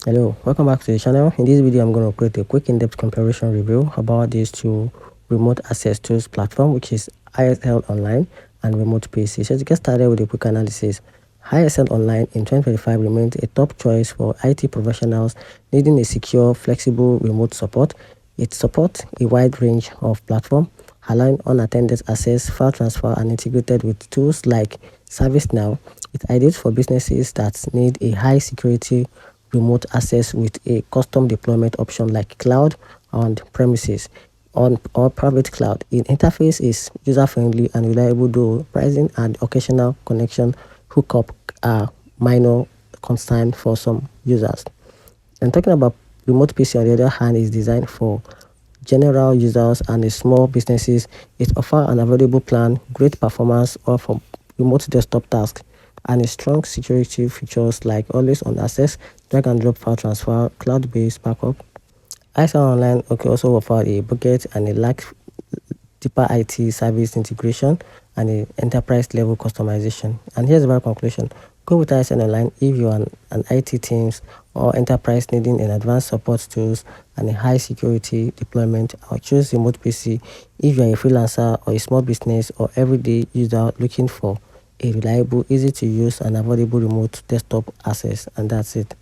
Hello, welcome back to the channel. In this video, I'm going to create a quick in-depth comparison review about these two remote access tools platform, which is ISL Online and RemotePC. So to get started with a quick analysis, ISL Online in 2025 remains a top choice for IT professionals needing a secure, flexible remote support. It supports a wide range of platforms, allowing unattended access, file transfer, and integrated with tools like ServiceNow. It's ideal for businesses that need a high security remote access with a custom deployment option like cloud and premises on or private cloud. Its interface is user-friendly and reliable, though pricing and occasional connection hookup are minor concern for some users. And talking about remote PC, on the other hand, is designed for general users and small businesses. It offers an available plan, great performance or for remote desktop tasks, and a strong security features like always on access, drag and drop file transfer, cloud-based backup. ISL Online also offer a bucket and a large deeper IT service integration and a enterprise level customization. And here's my conclusion. Go with ISL Online if you're an IT teams or enterprise needing an advanced support tools and a high security deployment, or choose Remote PC if you're a freelancer or a small business or everyday user looking for a reliable, easy to use and affordable remote desktop access. And that's it.